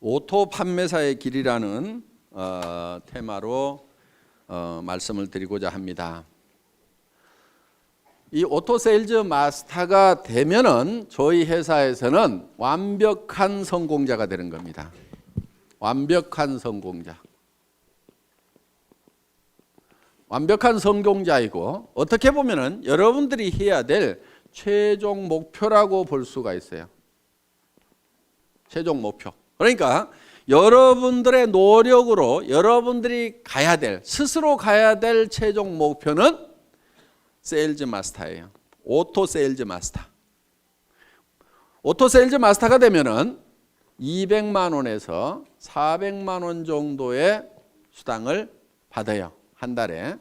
오토 판매사의 길이라는 테마로 말씀을 드리고자 합니다. 이 오토 세일즈 마스터가 되면은 저희 회사에서는 완벽한 성공자가 되는 겁니다. 완벽한 성공자. 완벽한 성공자이고 어떻게 보면은 여러분들이 해야 될 최종 목표라고 볼 수가 있어요. 최종 목표. 그러니까 여러분들의 노력으로 여러분들이 가야 될, 스스로 가야 될 최종 목표는 세일즈 마스터예요. 오토 세일즈 마스터. 오토 세일즈 마스터가 되면은 200만 원에서 400만 원 정도의 수당을 받아요. 한 달에.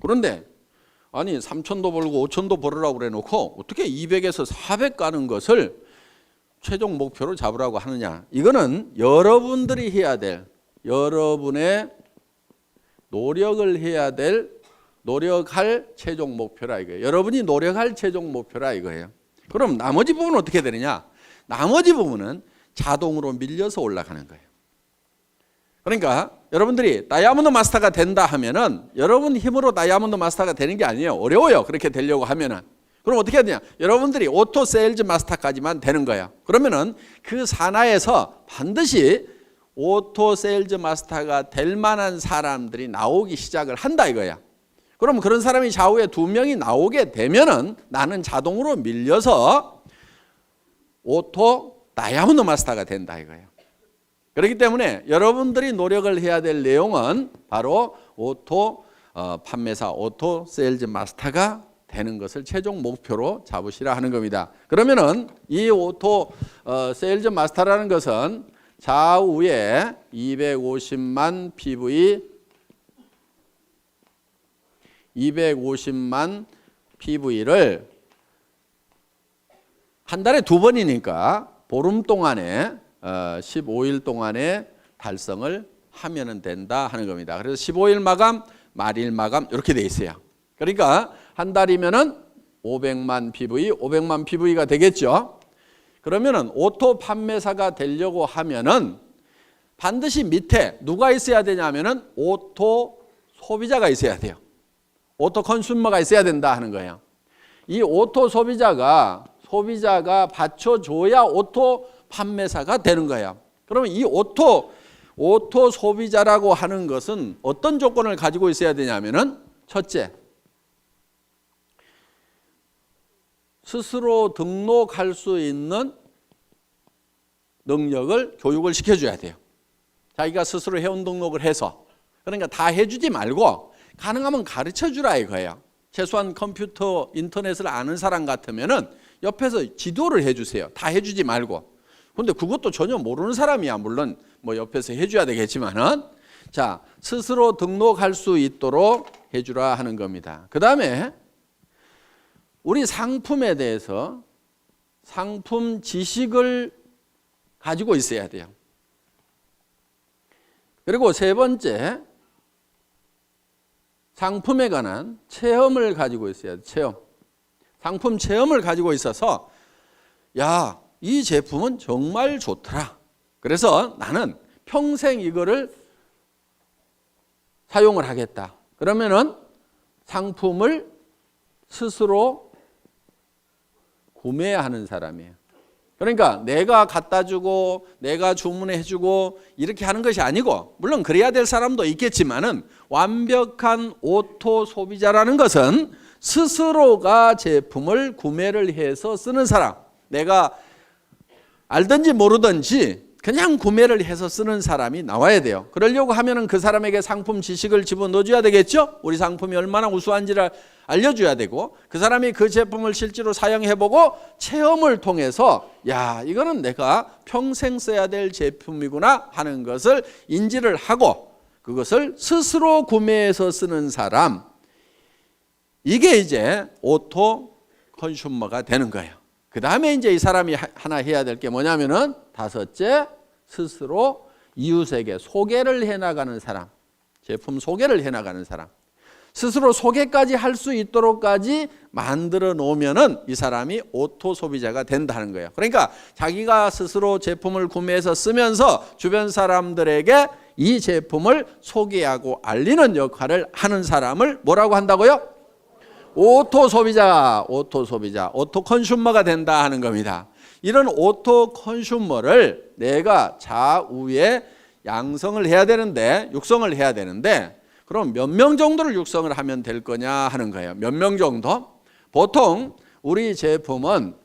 그런데 아니 3천도 벌고 5천도 벌으라고 그래 놓고 어떻게 200에서 400 가는 것을 최종 목표로 잡으라고 하느냐. 이거는 여러분들이 해야 될, 여러분의 노력을 해야 될, 노력할 최종 목표라 이거예요. 여러분이 노력할 최종 목표라 이거예요. 그럼 나머지 부분은 어떻게 되느냐. 나머지 부분은 자동으로 밀려서 올라가는 거예요. 그러니까 여러분들이 다이아몬드 마스터가 된다 하면은 여러분 힘으로 다이아몬드 마스터가 되는 게 아니에요. 어려워요. 그렇게 되려고 하면은. 그럼 어떻게 해야 되냐? 여러분들이 오토 세일즈 마스터까지만 되는 거예요. 그러면은 그 산하에서 반드시 오토 세일즈 마스터가 될 만한 사람들이 나오기 시작을 한다 이거야. 그럼 그런 사람이 좌우에 2명이 나오게 되면은 나는 자동으로 밀려서 오토 다이아몬드 마스터가 된다 이거예요. 그렇기 때문에 여러분들이 노력을 해야 될 내용은 바로 오토 판매사, 오토 세일즈 마스터가 되는 것을 최종 목표로 잡으시라 하는 겁니다. 그러면은 이 오토 세일즈 마스터라는 것은 좌우에 250만 PV를 한 달에 2번이니까 보름 동안에 15일 동안에 달성을 하면 된다 하는 겁니다. 그래서 15일 마감, 말일 마감 이렇게 돼 있어요. 그러니까 한 달이면은 500만 PV가 되겠죠. 그러면은 오토 판매사가 되려고 하면은 반드시 밑에 누가 있어야 되냐면은 오토 소비자가 있어야 돼요. 오토 컨슈머가 있어야 된다 하는 거예요. 이 오토 소비자가 받쳐줘야 오토 판매사가 되는 거예요. 그러면 이 오토 소비자라고 하는 것은 어떤 조건을 가지고 있어야 되냐면은 첫째, 스스로 등록할 수 있는 능력을 교육을 시켜줘야 돼요. 자기가 스스로 회원 등록을 해서. 그러니까 다 해주지 말고 가능하면 가르쳐주라 이거예요. 최소한 컴퓨터, 인터넷을 아는 사람 같으면은 옆에서 지도를 해주세요. 다 해주지 말고. 근데 그것도 전혀 모르는 사람이야. 물론 뭐 옆에서 해줘야 되겠지만은. 자, 스스로 등록할 수 있도록 해주라 하는 겁니다. 그 다음에 우리 상품에 대해서 상품 지식을 가지고 있어야 돼요. 그리고 세 번째, 상품에 관한 체험을 가지고 있어야 돼요. 체험. 상품 체험을 가지고 있어서 야, 이 제품은 정말 좋더라. 그래서 나는 평생 이거를 사용을 하겠다. 그러면은 상품을 스스로 구매하는 사람이에요. 그러니까 내가 갖다 주고 내가 주문해 주고 이렇게 하는 것이 아니고, 물론 그래야 될 사람도 있겠지만은 완벽한 오토 소비자라는 것은 스스로가 제품을 구매를 해서 쓰는 사람. 내가 알든지 모르든지 그냥 구매를 해서 쓰는 사람이 나와야 돼요. 그러려고 하면은 그 사람에게 상품 지식을 집어넣어줘야 되겠죠. 우리 상품이 얼마나 우수한지를 알려줘야 되고, 그 사람이 그 제품을 실제로 사용해보고 체험을 통해서 야, 이거는 내가 평생 써야 될 제품이구나 하는 것을 인지를 하고 그것을 스스로 구매해서 쓰는 사람, 이게 이제 오토 컨슈머가 되는 거예요. 그 다음에 이제 이 사람이 하나 해야 될 게 뭐냐면은 다섯째, 스스로 이웃에게 소개를 해나가는 사람, 제품 소개를 해나가는 사람. 스스로 소개까지 할 수 있도록까지 만들어 놓으면은 이 사람이 오토 소비자가 된다는 거예요. 그러니까 자기가 스스로 제품을 구매해서 쓰면서 주변 사람들에게 이 제품을 소개하고 알리는 역할을 하는 사람을 뭐라고 한다고요? 오토 소비자, 오토 컨슈머가 된다 하는 겁니다. 이런 오토 컨슈머를 내가 좌우에 양성을 해야 되는데, 육성을 해야 되는데, 그럼 몇 명 정도를 육성을 하면 될 거냐 하는 거예요. 몇 명 정도? 보통 우리 제품은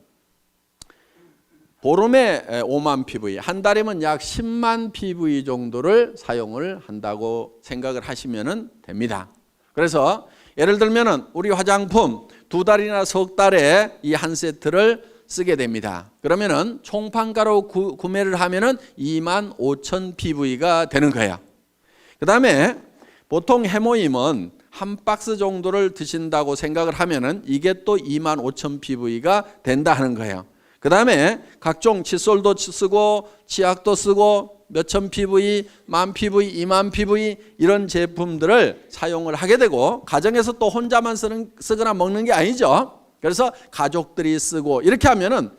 보름에 5만 PV, 한 달이면 약 10만 PV 정도를 사용을 한다고 생각을 하시면 됩니다. 그래서 예를 들면은 우리 화장품 2달이나 석 달에 이 한 세트를 쓰게 됩니다. 그러면은 총판가로 구매를 하면은 2만 5천 PV가 되는 거예요. 그 다음에 보통 해모임은 한 박스 정도를 드신다고 생각을 하면은 이게 또 2만 5천 PV가 된다 하는 거예요. 그 다음에 각종 칫솔도 쓰고 치약도 쓰고 몇천 PV, 만 PV, 2만 PV 이런 제품들을 사용을 하게 되고, 가정에서 또 혼자만 쓰거나 먹는 게 아니죠. 그래서 가족들이 쓰고 이렇게 하면은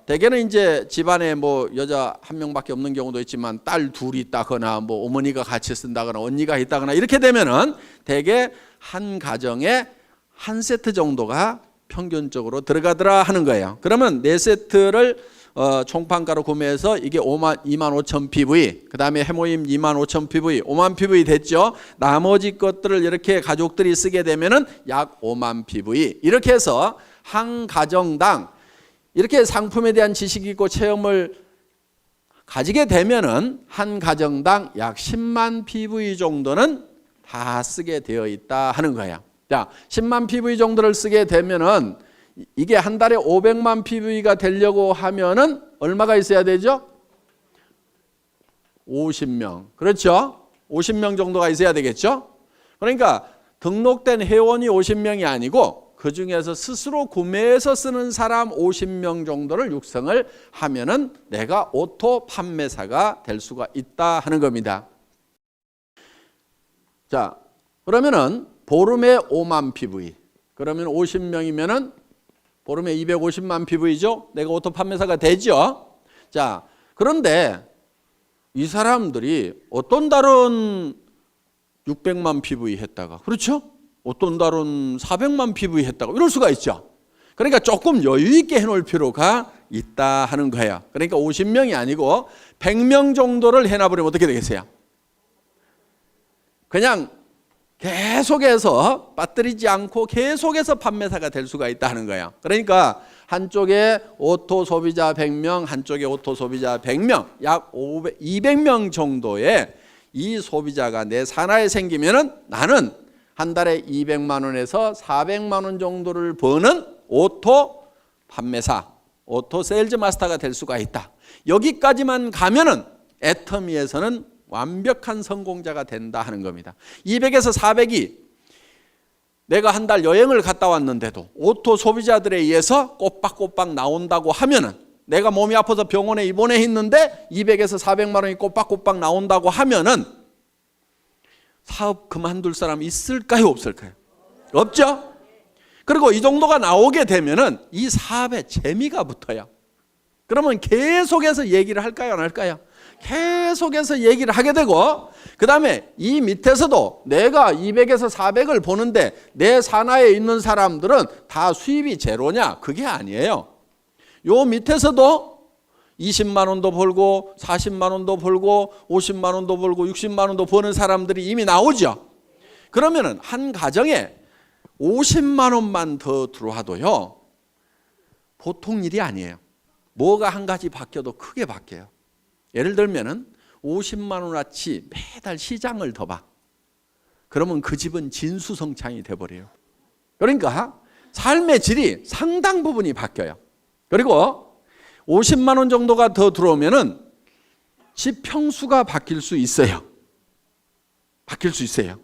대개는 이제 집안에 뭐 여자 한 명밖에 없는 경우도 있지만 딸 둘이 있다거나 뭐 어머니가 같이 쓴다거나 언니가 있다거나 이렇게 되면은 대개 한 가정에 한 세트 정도가 평균적으로 들어가더라 하는 거예요. 그러면 4세트를 총판가로 구매해서 이게 2만 5천 PV, 그 다음에 해모임 2만 5천 PV, 5만 PV 됐죠. 나머지 것들을 이렇게 가족들이 쓰게 되면은 약 5만 PV. 이렇게 해서 한 가정당 이렇게 상품에 대한 지식이 있고 체험을 가지게 되면은 한 가정당 약 10만 PV 정도는 다 쓰게 되어 있다 하는 거예요. 자, 10만 PV 정도를 쓰게 되면은 이게 한 달에 500만 PV가 되려고 하면은 얼마가 있어야 되죠? 50명. 그렇죠? 50명 정도가 있어야 되겠죠? 그러니까 등록된 회원이 50명이 아니고 그 중에서 스스로 구매해서 쓰는 사람 50명 정도를 육성을 하면은 내가 오토 판매사가 될 수가 있다 하는 겁니다. 자, 그러면은 보름에 5만 PV. 그러면 50명이면은 보름에 250만 PV죠? 내가 오토 판매사가 되죠? 자, 그런데 이 사람들이 어떤 달은 600만 PV 했다가, 그렇죠? 어떤 달은 400만 PV 했다가 이럴 수가 있죠. 그러니까 조금 여유 있게 해놓을 필요가 있다 하는 거예요. 그러니까 50명이 아니고 100명 정도를 해놔버리면 어떻게 되겠어요? 그냥 계속해서 빠뜨리지 않고 계속해서 판매사가 될 수가 있다는 거예요. 그러니까 한쪽에 오토 소비자 100명, 한쪽에 오토 소비자 100명, 약 200명 정도의 이 소비자가 내 산하에 생기면은 나는 한 달에 200만 원에서 400만 원 정도를 버는 오토 판매사, 오토 세일즈 마스터가 될 수가 있다. 여기까지만 가면은 애터미에서는 완벽한 성공자가 된다 하는 겁니다. 200에서 400이 내가 한 달 여행을 갔다 왔는데도 오토 소비자들에 의해서 꼬박꼬박 나온다고 하면은, 내가 몸이 아파서 병원에 입원해 있는데 200에서 400만 원이 꼬박꼬박 나온다고 하면은 사업 그만둘 사람 있을까요, 없을까요? 없죠? 그리고 이 정도가 나오게 되면은 이 사업에 재미가 붙어요. 그러면 계속해서 얘기를 할까요, 안 할까요? 계속해서 얘기를 하게 되고, 그 다음에 이 밑에서도 내가 200에서 400을 보는데 내 산하에 있는 사람들은 다 수입이 제로냐? 그게 아니에요. 요 밑에서도 20만 원도 벌고 40만 원도 벌고 50만 원도 벌고 60만 원도 버는 사람들이 이미 나오죠. 그러면은 한 가정에 50만 원만 더 들어와도요, 보통 일이 아니에요. 뭐가 한 가지 바뀌어도 크게 바뀌어요. 예를 들면은 50만 원어치 매달 시장을 더 봐. 그러면 그 집은 진수성찬이 돼버려요. 그러니까 삶의 질이 상당 부분이 바뀌어요. 그리고 50만 원 정도가 더 들어오면은 집 평수가 바뀔 수 있어요. 바뀔 수 있어요.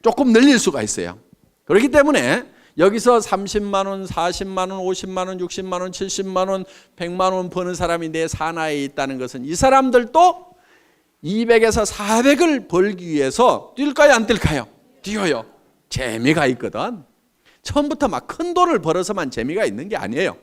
조금 늘릴 수가 있어요. 그렇기 때문에 여기서 30만 원, 40만 원, 50만 원, 60만 원, 70만 원, 100만 원 버는 사람이 내 산하에 있다는 것은 이 사람들도 200에서 400을 벌기 위해서 뛸까요, 안 뛸까요? 뛰어요. 재미가 있거든. 처음부터 막 큰 돈을 벌어서만 재미가 있는 게 아니에요.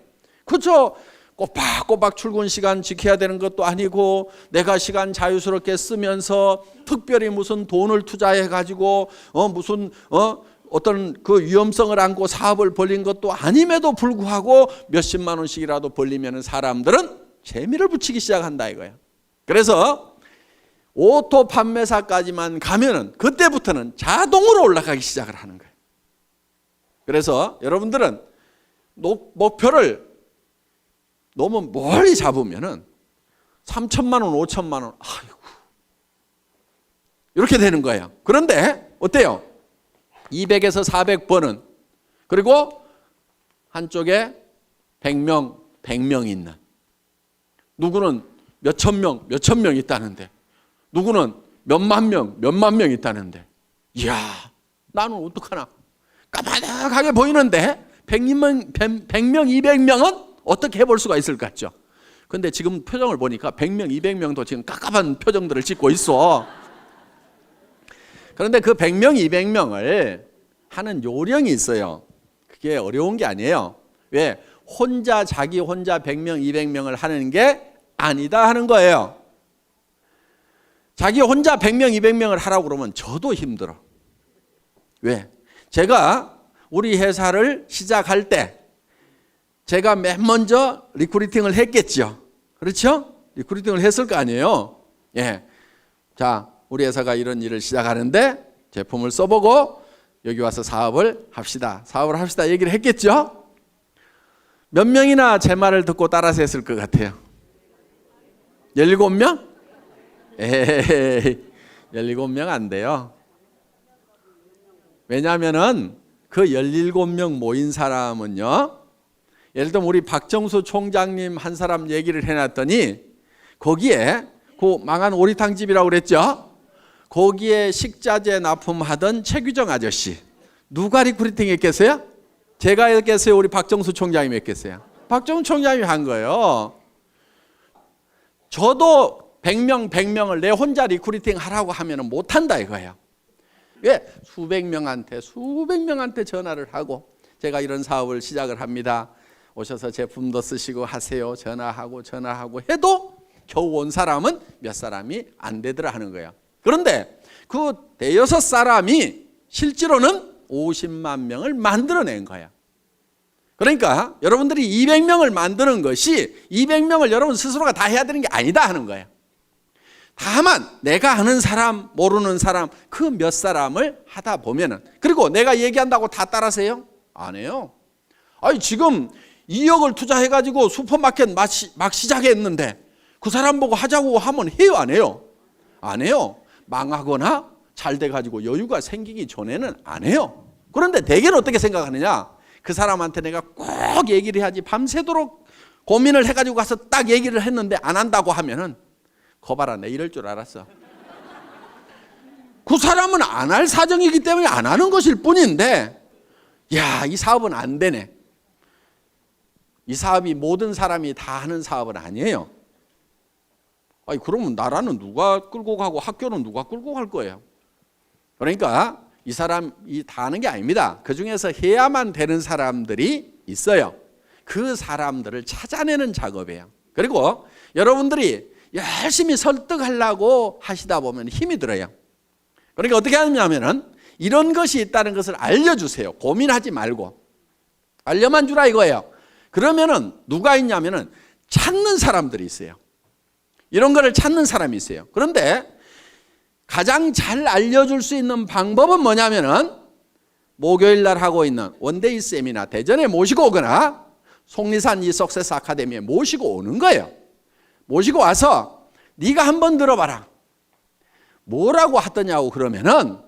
그렇죠? 꼬박꼬박 출근 시간 지켜야 되는 것도 아니고, 내가 시간 자유스럽게 쓰면서 특별히 무슨 돈을 투자해 가지고 어떤 그 위험성을 안고 사업을 벌린 것도 아님에도 불구하고 몇십만 원씩이라도 벌리면 사람들은 재미를 붙이기 시작한다 이거야. 그래서 오토 판매사까지만 가면은 그때부터는 자동으로 올라가기 시작을 하는 거예요. 그래서 여러분들은 목표를 너무 멀리 잡으면은 3천만 원, 5천만 원, 아이고, 이렇게 되는 거예요. 그런데 어때요? 200에서 400번은, 그리고 한쪽에 100명 있는, 누구는 몇천 명 있다는데, 누구는 몇만 명 있다는데, 이야, 나는 어떡하나? 까마득하게 보이는데 100명, 200명은 어떻게 해볼 수가 있을 것 같죠? 근데 지금 표정을 보니까 100명, 200명도 지금 깝깝한 표정들을 짓고 있어. 그런데 그 100명, 200명을 하는 요령이 있어요. 그게 어려운 게 아니에요. 왜? 자기 혼자 100명, 200명을 하는 게 아니다 하는 거예요. 자기 혼자 100명, 200명을 하라고 그러면 저도 힘들어. 왜? 제가 우리 회사를 시작할 때 제가 맨 먼저 리크루팅을 했겠죠. 그렇죠? 리크루팅을 했을 거 아니에요. 예. 자, 우리 회사가 이런 일을 시작하는데 제품을 써보고 여기 와서 사업을 합시다. 얘기를 했겠죠? 몇 명이나 제 말을 듣고 따라서 했을 것 같아요? 17명? 에이, 17명 안 돼요. 왜냐하면은 그 17명 모인 사람은요, 예를 들면 우리 박정수 총장님 한 사람 얘기를 해놨더니 거기에 그 망한 오리탕집이라고 그랬죠? 거기에 식자재 납품하던 최규정 아저씨, 누가 리크루팅 했겠어요? 제가 했겠어요? 우리 박정수 총장님이 했겠어요? 박정수 총장님이 한 거예요. 저도 100명을 내 혼자 리크루팅 하라고 하면 못한다 이거예요. 왜? 수백 명한테 전화를 하고, 제가 이런 사업을 시작을 합니다. 오셔서 제품도 쓰시고 하세요. 전화하고 해도 겨우 온 사람은 몇 사람이 안 되더라 하는 거예요. 그런데 그 대여섯 사람이 실제로는 50만 명을 만들어낸 거예요. 그러니까 여러분들이 200명을 만드는 것이 200명을 여러분 스스로가 다 해야 되는 게 아니다 하는 거예요. 다만 내가 아는 사람, 모르는 사람, 그 몇 사람을 하다 보면은, 그리고 내가 얘기한다고 다 따라서요? 안 해요. 아니 지금 2억을 투자해가지고 슈퍼마켓 막 시작했는데 그 사람 보고 하자고 하면 해요, 안 해요? 안 해요. 망하거나 잘 돼가지고 여유가 생기기 전에는 안 해요. 그런데 대개는 어떻게 생각하느냐? 그 사람한테 내가 꼭 얘기를 해야지, 밤새도록 고민을 해가지고 가서 딱 얘기를 했는데 안 한다고 하면은, 거봐라, 내 이럴 줄 알았어. 그 사람은 안 할 사정이기 때문에 안 하는 것일 뿐인데, 야, 이 사업은 안 되네. 이 사업이 모든 사람이 다 하는 사업은 아니에요. 아니, 그러면 나라는 누가 끌고 가고 학교는 누가 끌고 갈 거예요? 그러니까 이 사람이 다 하는 게 아닙니다. 그 중에서 해야만 되는 사람들이 있어요. 그 사람들을 찾아내는 작업이에요. 그리고 여러분들이 열심히 설득하려고 하시다 보면 힘이 들어요. 그러니까 어떻게 하냐면은 이런 것이 있다는 것을 알려주세요. 고민하지 말고 알려만 주라 이거예요. 그러면은 누가 있냐면은 찾는 사람들이 있어요. 이런 거를 찾는 사람이 있어요. 그런데 가장 잘 알려줄 수 있는 방법은 뭐냐면은 목요일 날 하고 있는 원데이 세미나 대전에 모시고 오거나 속리산 이 석세스 아카데미에 모시고 오는 거예요. 모시고 와서 네가 한번 들어봐라. 뭐라고 하더냐고 그러면은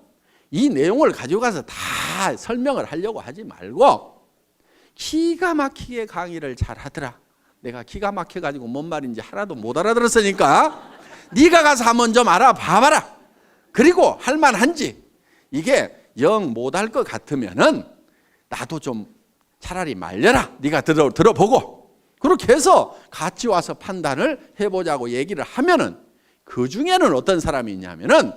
이 내용을 가지고 가서 다 설명을 하려고 하지 말고 기가 막히게 강의를 잘 하더라. 내가 기가 막혀가지고 뭔 말인지 하나도 못 알아들었으니까 네가 가서 한번 좀 알아봐봐라. 그리고 할만한지, 이게 영 못할 것 같으면은 나도 좀 차라리 말려라. 네가 들어보고 그렇게 해서 같이 와서 판단을 해보자고 얘기를 하면은 그 중에는 어떤 사람이 있냐면은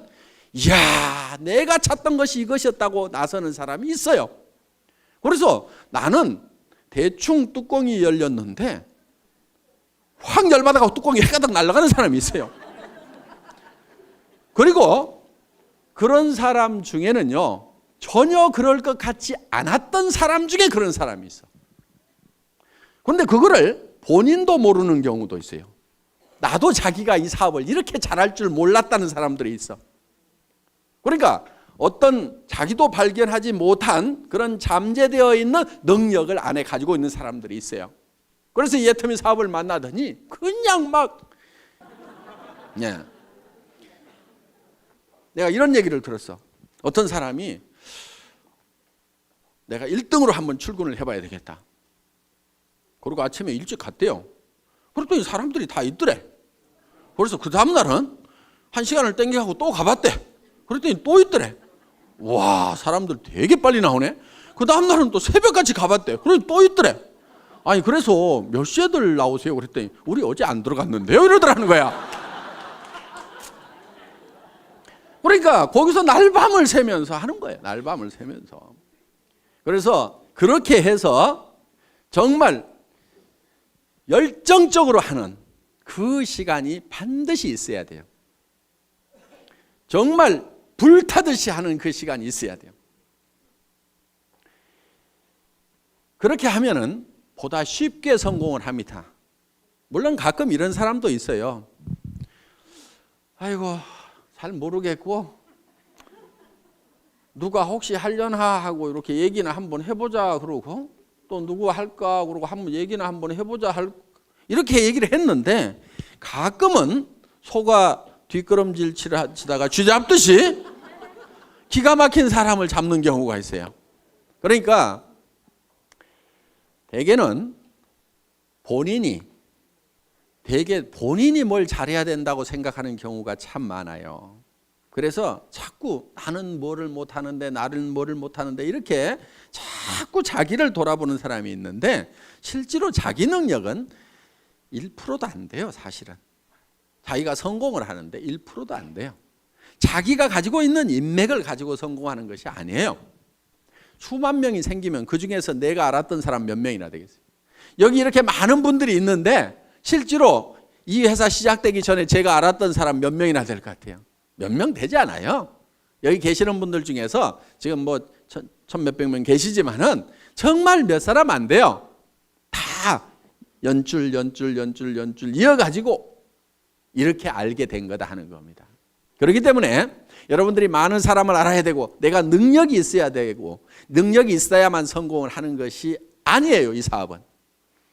이야, 내가 찾던 것이 이것이었다고 나서는 사람이 있어요. 그래서 나는 대충 뚜껑이 열렸는데 확 열받아가고 뚜껑이 해가닥 날아가는 사람이 있어요. 그리고 그런 사람 중에는요, 전혀 그럴 것 같지 않았던 사람 중에 그런 사람이 있어. 그런데 그거를 본인도 모르는 경우도 있어요. 나도 자기가 이 사업을 이렇게 잘할 줄 몰랐다는 사람들이 있어. 그러니까 어떤 자기도 발견하지 못한 그런 잠재되어 있는 능력을 안에 가지고 있는 사람들이 있어요. 그래서 이 애터미 사업을 만나더니 그냥 막 내가 이런 얘기를 들었어. 어떤 사람이 내가 1등으로 한번 출근을 해봐야 되겠다. 그리고 아침에 일찍 갔대요. 그랬더니 사람들이 다 있더래. 그래서 그 다음날은 1시간을 땡겨가고 또 가봤대. 그랬더니 또 있더래. 와, 사람들 되게 빨리 나오네. 그 다음날은 또 새벽까지 가봤대. 그랬더니 또 있더래. 아니, 그래서 몇 시에들 나오세요? 그랬더니 우리 어제 안 들어갔는데요? 이러더라는 거야. 그러니까 거기서 날밤을 새면서 하는 거예요. 날밤을 새면서. 그래서 그렇게 해서 정말 열정적으로 하는 그 시간이 반드시 있어야 돼요. 정말 불타듯이 하는 그 시간이 있어야 돼요. 그렇게 하면은 보다 쉽게 성공을 합니다. 물론 가끔 이런 사람도 있어요. 아이고, 잘 모르겠고 누가 혹시 하려나 하고 이렇게 얘기나 한번 해보자 그러고 또 누구 할까 그러고 한번 얘기나 한번 해보자 이렇게 얘기를 했는데 가끔은 소가 뒷걸음질 치다가 쥐 잡듯이 기가 막힌 사람을 잡는 경우가 있어요. 그러니까 대개는 본인이 뭘 잘해야 된다고 생각하는 경우가 참 많아요. 그래서 자꾸 나는 뭐를 못하는데 나는 뭐를 못하는데 이렇게 자꾸 자기를 돌아보는 사람이 있는데 실제로 자기 능력은 1%도 안 돼요. 사실은 자기가 성공을 하는데 1%도 안 돼요. 자기가 가지고 있는 인맥을 가지고 성공하는 것이 아니에요. 수만 명이 생기면 그중에서 내가 알았던 사람 몇 명이나 되겠어요. 여기 이렇게 많은 분들이 있는데 실제로 이 회사 시작되기 전에 제가 알았던 사람 몇 명이나 될 것 같아요? 몇 명 되지 않아요. 여기 계시는 분들 중에서 지금 뭐 천 몇백 명 계시지만은 정말 몇 사람 안 돼요. 다 연줄 이어가지고 이렇게 알게 된 거다 하는 겁니다. 그렇기 때문에 여러분들이 많은 사람을 알아야 되고 내가 능력이 있어야 되고 능력이 있어야만 성공을 하는 것이 아니에요. 이 사업은.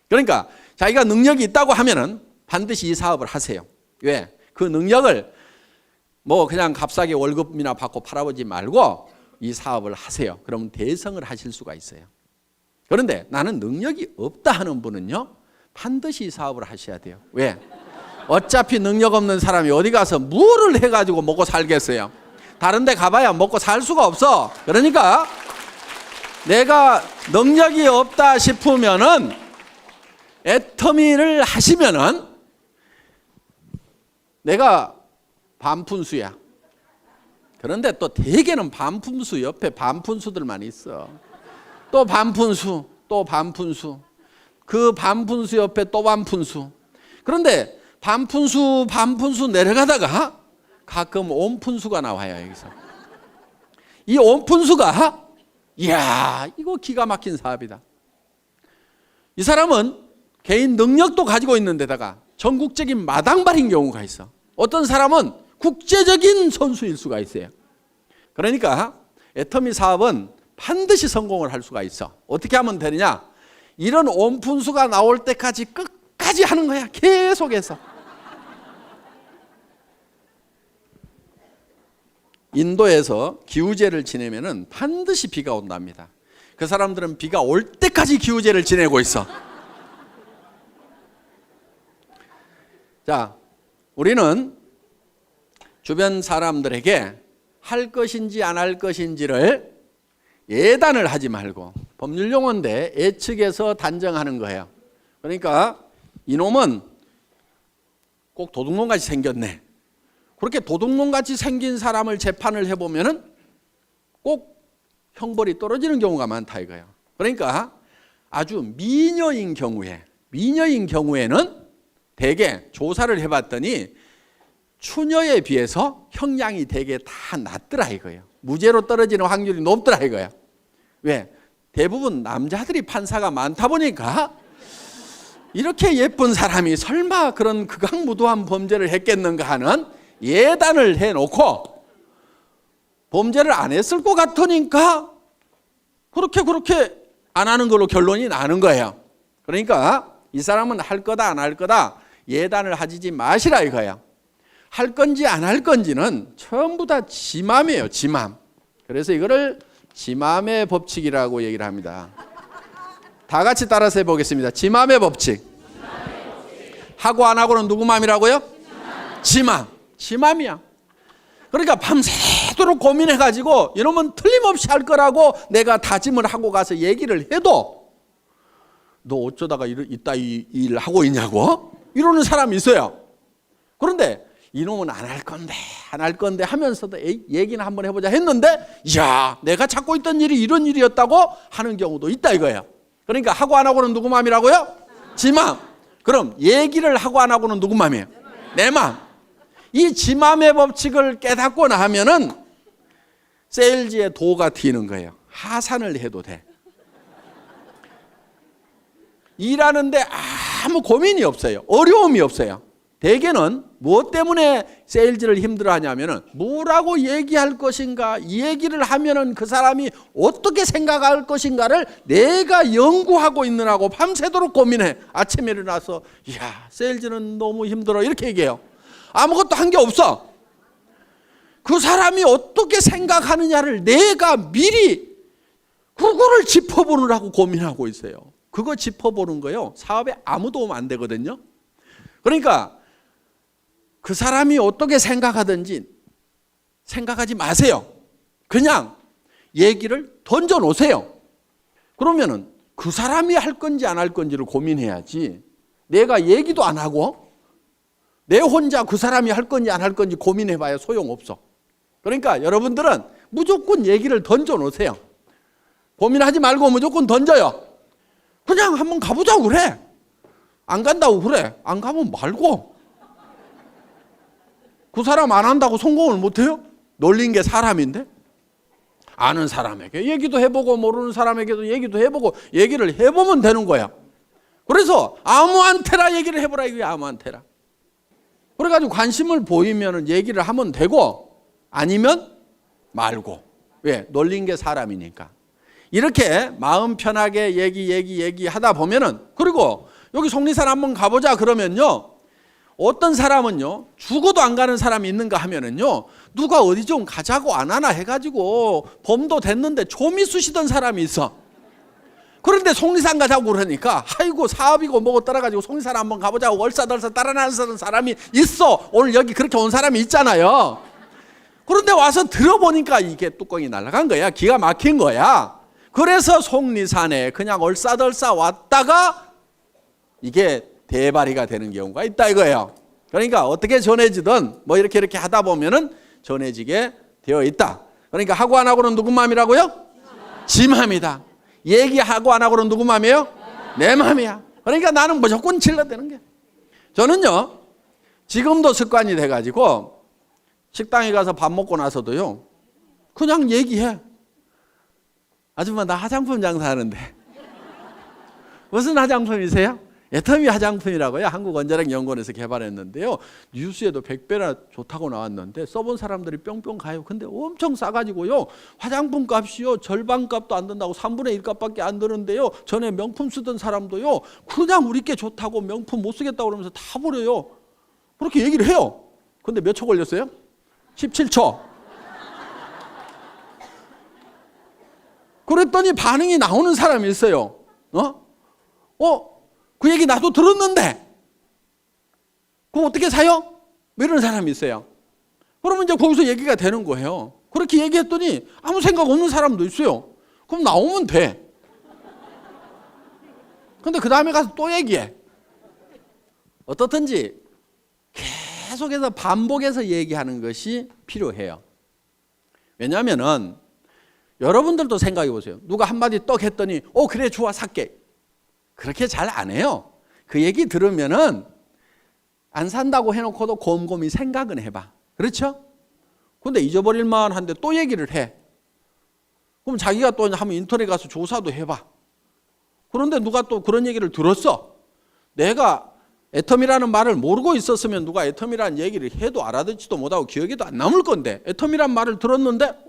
그러니까 자기가 능력이 있다고 하면은 반드시 이 사업을 하세요. 왜? 그 능력을 뭐 그냥 값싸게 월급이나 받고 팔아보지 말고 이 사업을 하세요. 그러면 대성을 하실 수가 있어요. 그런데 나는 능력이 없다 하는 분은요, 반드시 이 사업을 하셔야 돼요. 왜? 어차피 능력 없는 사람이 어디 가서 뭐를 해가지고 먹고 살겠어요. 다른 데 가봐야 먹고 살 수가 없어. 그러니까 내가 능력이 없다 싶으면은 애터미를 하시면은 내가 반푼수야. 그런데 또 대개는 반푼수 옆에 반푼수들만 있어. 또 반푼수, 또 반푼수. 그 반푼수 옆에 또 반푼수. 그런데 반푼수 내려가다가 가끔 온푼수가 나와요. 여기서. 이 온푼수가 이야, 이거 기가 막힌 사업이다. 이 사람은 개인 능력도 가지고 있는 데다가 전국적인 마당발인 경우가 있어. 어떤 사람은 국제적인 선수일 수가 있어요. 그러니까 애터미 사업은 반드시 성공을 할 수가 있어. 어떻게 하면 되느냐? 이런 온푼수가 나올 때까지 끝까지 하는 거야. 계속해서. 인도에서 기우제를 지내면은 반드시 비가 온답니다. 그 사람들은 비가 올 때까지 기우제를 지내고 있어. 자, 우리는 주변 사람들에게 할 것인지 안 할 것인지를 예단을 하지 말고, 법률 용어인데 예측해서 단정하는 거예요. 그러니까 이놈은 꼭 도둑놈같이 생겼네. 그렇게 도둑놈같이 생긴 사람을 재판을 해보면은 꼭 형벌이 떨어지는 경우가 많다 이거예요. 그러니까 아주 미녀인 경우에는 대개 조사를 해봤더니 추녀에 비해서 형량이 대개 다 낮더라 이거예요. 무죄로 떨어지는 확률이 높더라 이거예요. 왜? 대부분 남자들이 판사가 많다 보니까 이렇게 예쁜 사람이 설마 그런 극악무도한 범죄를 했겠는가 하는 예단을 해놓고 범죄를 안 했을 것 같으니까 그렇게 안 하는 걸로 결론이 나는 거예요. 그러니까 이 사람은 할 거다 안 할 거다 예단을 하지 마시라 이거예요. 할 건지 안 할 건지는 전부 다 지 맘이에요. 지 맘. 그래서 이거를 지 맘의 법칙이라고 얘기를 합니다. 다 같이 따라서 해보겠습니다. 지 맘의 법칙. 하고 안 하고는 누구 맘이라고요? 지 맘. 지 맘이야. 그러니까 밤새도록 고민해가지고 이놈은 틀림없이 할 거라고 내가 다짐을 하고 가서 얘기를 해도 너 어쩌다가 이따 이 일 하고 있냐고 이러는 사람이 있어요. 그런데 이놈은 안 할 건데 하면서도 얘기는 한번 해보자 했는데 야 내가 찾고 있던 일이 이런 일이었다고 하는 경우도 있다 이거예요. 그러니까 하고 안 하고는 누구 맘이라고요? 지 맘. 그럼 얘기를 하고 안 하고는 누구 맘이에요? 내 맘. 이 지 맘의 법칙을 깨닫고 나면은 세일즈의 도가 튀는 거예요. 하산을 해도 돼. 일하는데 아무 고민이 없어요. 어려움이 없어요. 대개는 무엇 때문에 세일즈를 힘들어하냐면은 뭐라고 얘기할 것인가, 이 얘기를 하면은 그 사람이 어떻게 생각할 것인가를 내가 연구하고 있느라고 밤새도록 고민해. 아침에 일어나서 야 세일즈는 너무 힘들어 이렇게 얘기해요. 아무것도 한 게 없어. 그 사람이 어떻게 생각하느냐를 내가 미리 그거를 짚어보느라고 고민하고 있어요. 그거 짚어보는 거요 사업에 아무 도움 안 되거든요. 그러니까 그 사람이 어떻게 생각하든지 생각하지 마세요. 그냥 얘기를 던져 놓으세요. 그러면은 그 사람이 할 건지 안 할 건지를 고민해야지 내가 얘기도 안 하고 내 혼자 그 사람이 할 건지 안 할 건지 고민해봐야 소용없어. 그러니까 여러분들은 무조건 얘기를 던져 놓으세요. 고민하지 말고 무조건 던져요. 그냥 한번 가보자고 그래. 안 간다고 그래. 안 가면 말고. 그 사람 안 한다고 성공을 못해요? 놀린 게 사람인데? 아는 사람에게 얘기도 해보고 모르는 사람에게도 얘기도 해보고 얘기를 해보면 되는 거야. 그래서 아무한테나 얘기를 해보라 이거야. 아무한테나. 그래가지고 관심을 보이면 얘기를 하면 되고 아니면 말고. 왜? 놀린 게 사람이니까. 이렇게 마음 편하게 얘기하다 보면은 그리고 여기 속리산 한번 가보자 그러면요. 어떤 사람은요 죽어도 안 가는 사람이 있는가 하면은요 누가 어디 좀 가자고 안 하나 해가지고 범도 됐는데 좀이 쑤시던 사람이 있어. 그런데 속리산 가자고 그러니까 아이고 사업이고 뭐고 따라가지고 속리산 한번 가보자고 얼싸덜싸 따라나서는 사람이 있어. 오늘 여기 그렇게 온 사람이 있잖아요. 그런데 와서 들어보니까 이게 뚜껑이 날아간 거야. 기가 막힌 거야. 그래서 속리산에 그냥 얼싸덜싸 왔다가 이게 대발이가 되는 경우가 있다 이거예요. 그러니까 어떻게 전해지든 뭐 이렇게 하다 보면은 전해지게 되어 있다. 그러니까 하고 안 하고는 누구 마음이라고요? 지 마음이다. 얘기하고 안 하고는 누구 마음이에요? 내 마음이야. 그러니까 나는 무조건 질러대는 게. 저는요 지금도 습관이 돼가지고 식당에 가서 밥 먹고 나서도요 그냥 얘기해. 아줌마 나 화장품 장사하는데 무슨 화장품이세요? 애터미 화장품이라고요. 한국원자력연구원에서 개발했는데요. 뉴스에도 100배나 좋다고 나왔는데 써본 사람들이 뿅뿅 가요. 근데 엄청 싸가지고요. 화장품 값이요. 절반 값도 안 든다고 3분의 1 값밖에 안 드는데요. 전에 명품 쓰던 사람도요. 그냥 우리께 좋다고 명품 못 쓰겠다고 그러면서 다 버려요. 그렇게 얘기를 해요. 근데 몇 초 걸렸어요? 17초. 그랬더니 반응이 나오는 사람이 있어요. 그 얘기 나도 들었는데 그럼 어떻게 사요? 뭐 이런 사람이 있어요. 그러면 이제 거기서 얘기가 되는 거예요. 그렇게 얘기했더니 아무 생각 없는 사람도 있어요. 그럼 나오면 돼. 근데 그 다음에 가서 또 얘기해. 어떻든지 계속해서 반복해서 얘기하는 것이 필요해요. 왜냐하면은 여러분들도 생각해 보세요. 누가 한마디 떡 했더니 그래 좋아 살게. 그렇게 잘 안 해요. 그 얘기 들으면은 안 산다고 해놓고도 곰곰이 생각은 해봐. 그렇죠? 근데 잊어버릴 만한데 또 얘기를 해. 그럼 자기가 또 한번 인터넷 가서 조사도 해봐. 그런데 누가 또 그런 얘기를 들었어. 내가 애텀이라는 말을 모르고 있었으면 누가 애텀이라는 얘기를 해도 알아듣지도 못하고 기억에도 안 남을 건데, 애텀이란 말을 들었는데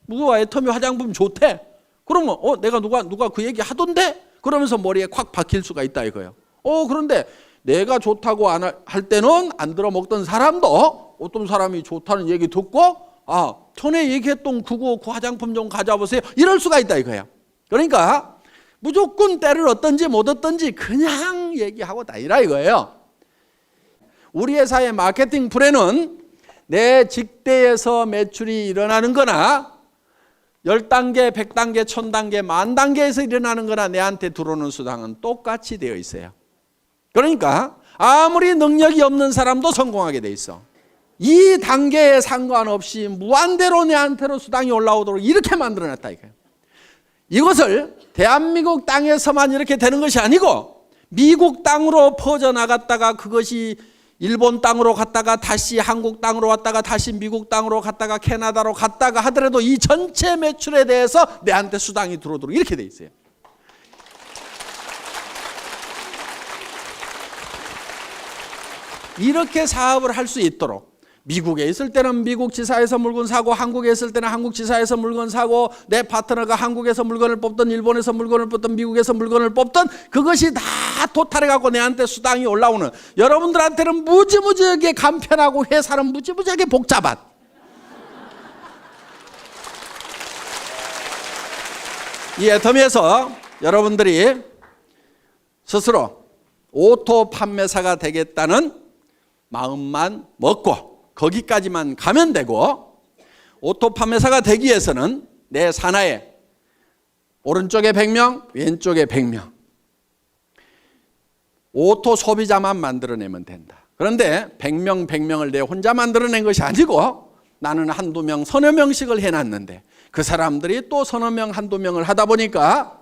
누가 애텀이 화장품 좋대. 그러면 내가 누가 그 얘기 하던데? 그러면서 머리에 콱 박힐 수가 있다 이거예요. 그런데 내가 좋다고 할 때는 안 들어먹던 사람도 어떤 사람이 좋다는 얘기 듣고 전에 얘기했던 그 화장품 좀 가져와보세요. 이럴 수가 있다 이거예요. 그러니까 무조건 때를 얻든지 못 얻든지 그냥 얘기하고 다니라 이거예요. 우리 회사의 마케팅 플랜은 내 직대에서 매출이 일어나는 거나 10단계, 100단계, 1000단계, 10,000단계에서 일어나는 거나 내한테 들어오는 수당은 똑같이 되어 있어요. 그러니까 아무리 능력이 없는 사람도 성공하게 돼 있어. 이 단계에 상관없이 무한대로 내한테로 수당이 올라오도록 이렇게 만들어놨다 이거예요. 이것을 대한민국 땅에서만 이렇게 되는 것이 아니고 미국 땅으로 퍼져나갔다가 그것이 일본 땅으로 갔다가 다시 한국 땅으로 왔다가 다시 미국 땅으로 갔다가 캐나다로 갔다가 하더라도 이 전체 매출에 대해서 내한테 수당이 들어오도록 이렇게 돼 있어요. 이렇게 사업을 할 수 있도록 미국에 있을 때는 미국 지사에서 물건 사고, 한국에 있을 때는 한국 지사에서 물건 사고, 내 파트너가 한국에서 물건을 뽑든 일본에서 물건을 뽑든 미국에서 물건을 뽑든 그것이 다 토탈해갖고 내한테 수당이 올라오는, 여러분들한테는 무지무지하게 간편하고 회사는 무지무지하게 복잡한 이 애터미에서 여러분들이 스스로 오토 판매사가 되겠다는 마음만 먹고 거기까지만 가면 되고, 오토 판매사가 되기 위해서는 내 산하에 오른쪽에 100명, 왼쪽에 100명 오토 소비자만 만들어내면 된다. 그런데 100명, 100명을 내 혼자 만들어낸 것이 아니고 나는 한두 명, 서너 명씩을 해놨는데 그 사람들이 또 서너 명, 한두 명을 하다 보니까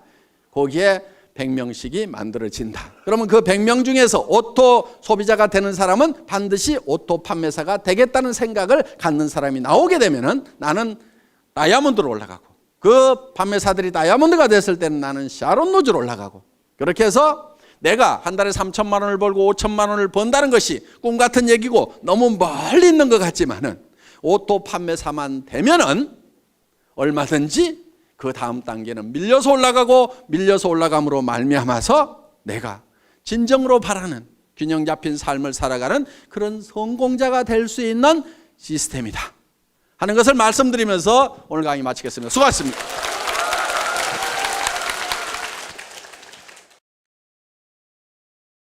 거기에 100명씩이 만들어진다. 그러면 그 100명 중에서 오토 소비자가 되는 사람은 반드시 오토 판매사가 되겠다는 생각을 갖는 사람이 나오게 되면은 나는 다이아몬드로 올라가고, 그 판매사들이 다이아몬드가 됐을 때는 나는 샤론 노즈로 올라가고, 그렇게 해서 내가 한 달에 3천만 원을 벌고 5천만 원을 번다는 것이 꿈 같은 얘기고 너무 멀리 있는 것 같지만은 오토 판매사만 되면은 얼마든지 그 다음 단계는 밀려서 올라가고, 밀려서 올라감으로 말미암아서 내가 진정으로 바라는 균형 잡힌 삶을 살아가는 그런 성공자가 될 수 있는 시스템이다 하는 것을 말씀드리면서 오늘 강의 마치겠습니다. 수고하셨습니다.